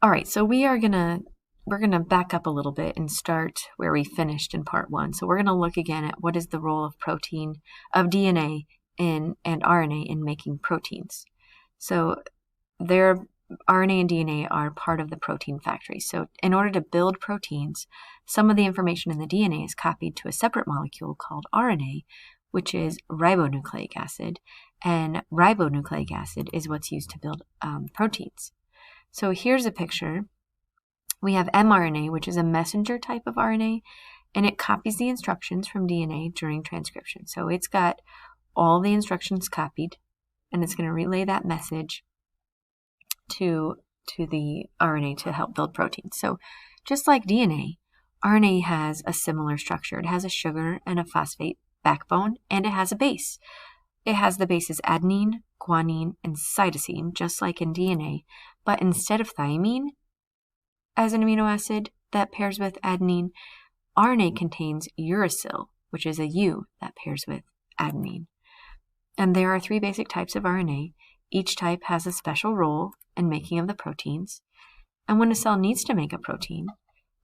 All right, so we're gonna back up a little bit and start where we finished in part 1. So we're gonna look again at what is the role of DNA and RNA in making proteins. So their RNA and DNA are part of the protein factory. So in order to build proteins, some of the information in the DNA is copied to a separate molecule called RNA, which is ribonucleic acid, and ribonucleic acid is what's used to build proteins. So here's a picture. We have mRNA, which is a messenger type of RNA, and it copies the instructions from DNA during transcription. So it's got all the instructions copied, and it's going to relay that message to the RNA to help build proteins. So just like DNA, RNA has a similar structure. It has a sugar and a phosphate backbone, and it has a base. It has the bases adenine, guanine, and cytosine, just like in DNA, but instead of thymine as an amino acid that pairs with adenine, RNA contains uracil, which is a U that pairs with adenine. And there are 3 basic types of RNA. Each type has a special role in making of the proteins. And when a cell needs to make a protein,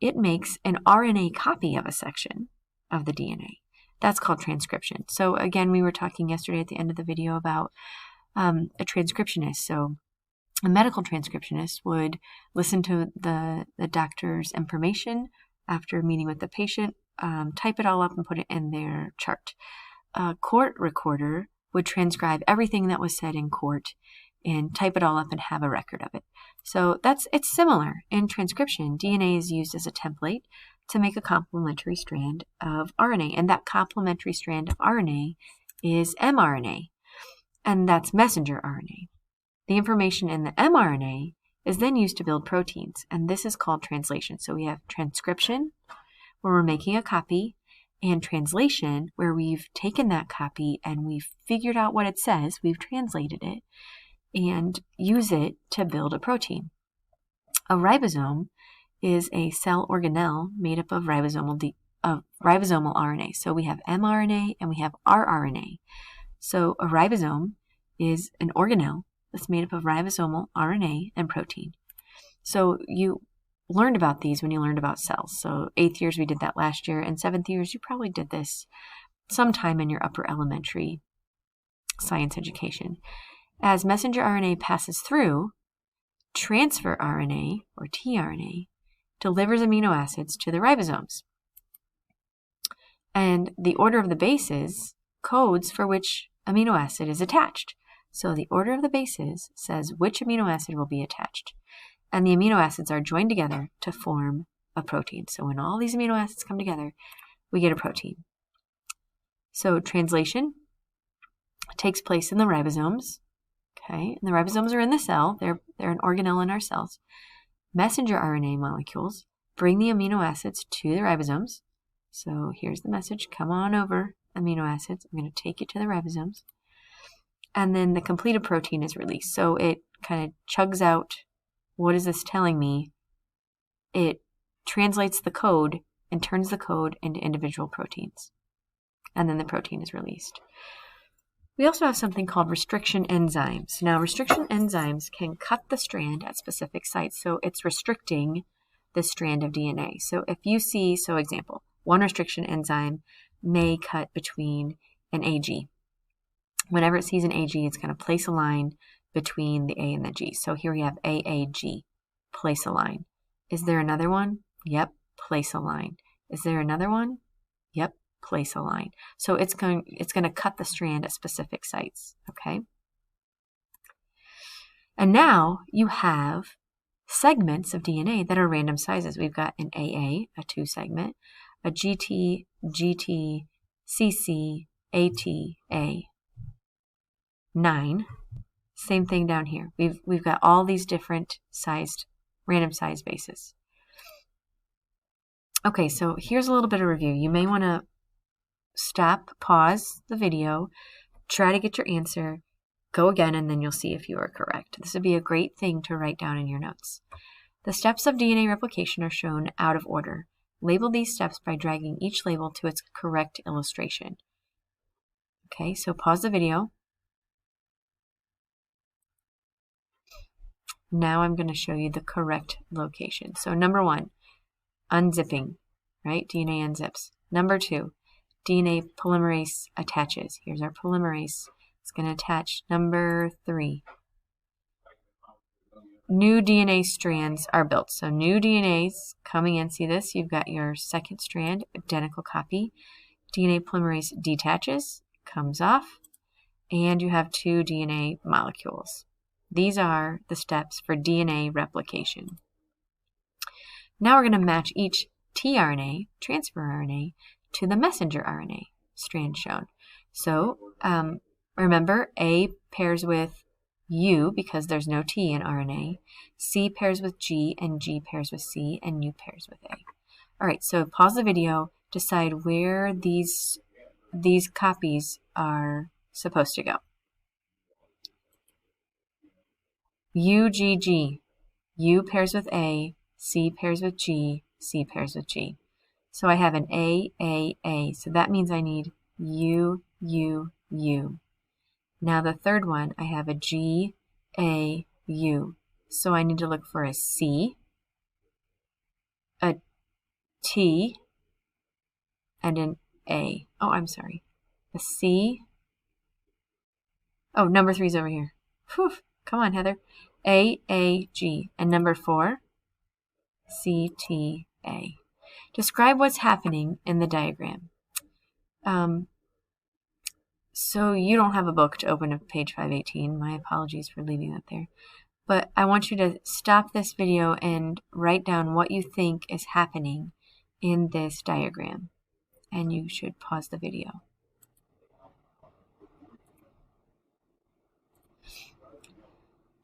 it makes an RNA copy of a section of the DNA. That's called transcription. So again, we were talking yesterday at the end of the video about a transcriptionist. So a medical transcriptionist would listen to the doctor's information after meeting with the patient, type it all up and put it in their chart. A court recorder would transcribe everything that was said in court and type it all up and have a record of it. So it's similar. In transcription, DNA is used as a template to make a complementary strand of RNA, and that complementary strand of RNA is mRNA, and that's messenger RNA. The information in the mRNA is then used to build proteins, and this is called translation. So we have transcription, where we're making a copy, and translation, where we've taken that copy and we've figured out what it says, we've translated it, and use it to build a protein. A ribosome is a cell organelle made up of ribosomal RNA. So we have mRNA and we have rRNA. So a ribosome is an organelle that's made up of ribosomal RNA and protein. So you learned about these when you learned about cells. So 8th years, we did that last year, and 7th years, you probably did this sometime in your upper elementary science education. As messenger RNA passes through, transfer RNA, or tRNA, delivers amino acids to the ribosomes. And the order of the bases codes for which amino acid is attached. So the order of the bases says which amino acid will be attached. And the amino acids are joined together to form a protein. So when all these amino acids come together, we get a protein. So translation takes place in the ribosomes. Okay, and the ribosomes are in the cell. They're an organelle in our cells. Messenger RNA molecules bring the amino acids to the ribosomes. So here's the message. Come on over, amino acids. I'm going to take you to the ribosomes. And then the completed protein is released. So it kind of chugs out, what is this telling me? It translates the code and turns the code into individual proteins. And then the protein is released. We also have something called restriction enzymes. Now, restriction enzymes can cut the strand at specific sites. So it's restricting the strand of DNA. So if you see, example, one restriction enzyme may cut between an AG. Whenever it sees an AG, it's going to place a line between the A and the G. So here we have AAG, place a line. Is there another one? Yep, place a line. Is there another one? Yep, place a line. So it's going to cut the strand at specific sites, okay? And now you have segments of DNA that are random sizes. We've got an AA, a 2 segment, a GT, GT, CC, AT, A, 9. Same thing down here. We've got all these different sized, random size bases. Okay, so here's a little bit of review. You may want to stop, pause the video, try to get your answer, go again, and then you'll see if you are correct. This would be a great thing to write down in your notes. The steps of DNA replication are shown out of order. Label these steps by dragging each label to its correct illustration. Okay, so pause the video. now I'm going to show you the correct location. So number 1, unzipping, right? DNA unzips. Number 2, DNA polymerase attaches. Here's our polymerase. It's going to attach. Number 3, new DNA strands are built. So new DNA's coming in. See this? You've got your second strand, identical copy. DNA polymerase detaches, comes off, and you have 2 DNA molecules. These are the steps for DNA replication. Now we're going to match each tRNA, transfer RNA, to the messenger RNA strand shown. So remember, A pairs with U because there's no T in RNA, C pairs with G, and G pairs with C, and U pairs with A. All right, so pause the video, decide where these copies are supposed to go. UGG, U pairs with A, C pairs with G, C pairs with G. So I have an A, so that means I need U, U, U. Now the third one, I have a G, A, U. So I need to look for a C, a T, and an A. Oh, I'm sorry. A C. Oh, number 3 is over here. Whew. Come on, Heather. A, G. And number 4, C, T, A. Describe what's happening in the diagram. So you don't have a book to open to page 518. My apologies for leaving that there. But I want you to stop this video and write down what you think is happening in this diagram. And you should pause the video.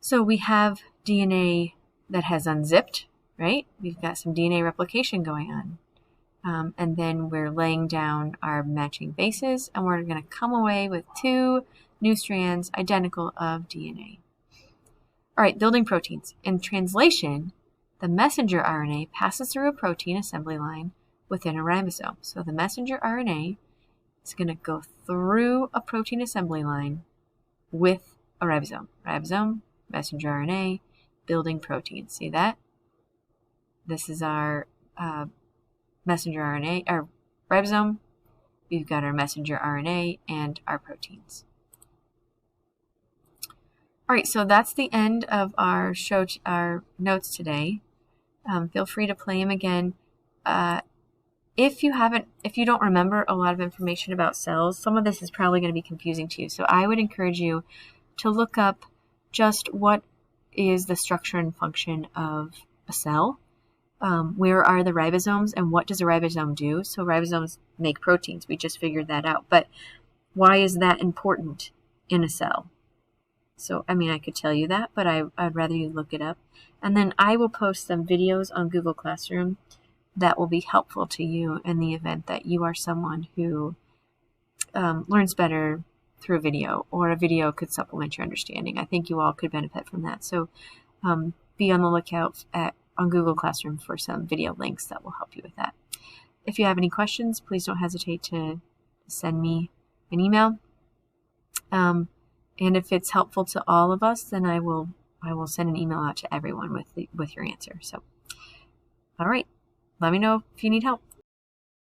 So we have DNA that has unzipped, right? We've got some DNA replication going on. And then we're laying down our matching bases, and we're going to come away with 2 new strands identical of DNA. All right, building proteins. In translation, the messenger RNA passes through a protein assembly line within a ribosome. So the messenger RNA is going to go through a protein assembly line with a ribosome. Ribosome, messenger RNA, building proteins. See that? This is our messenger RNA, our ribosome. We've got our messenger RNA and our proteins. All right, so that's the end of our notes today. Feel free to play them again. If you don't remember a lot of information about cells, some of this is probably going to be confusing to you. So I would encourage you to look up just what is the structure and function of a cell. Where are the ribosomes and what does a ribosome do? So ribosomes make proteins. We just figured that out. But why is that important in a cell? So, I mean, I could tell you that, but I'd rather you look it up. And then I will post some videos on Google Classroom that will be helpful to you in the event that you are someone who learns better through a video, or a video could supplement your understanding. I think you all could benefit from that. So be on the lookout on Google Classroom for some video links that will help you with that. If you have any questions, please don't hesitate to send me an email. And if it's helpful to all of us, then I will send an email out to everyone with your answer. So, all right, let me know if you need help.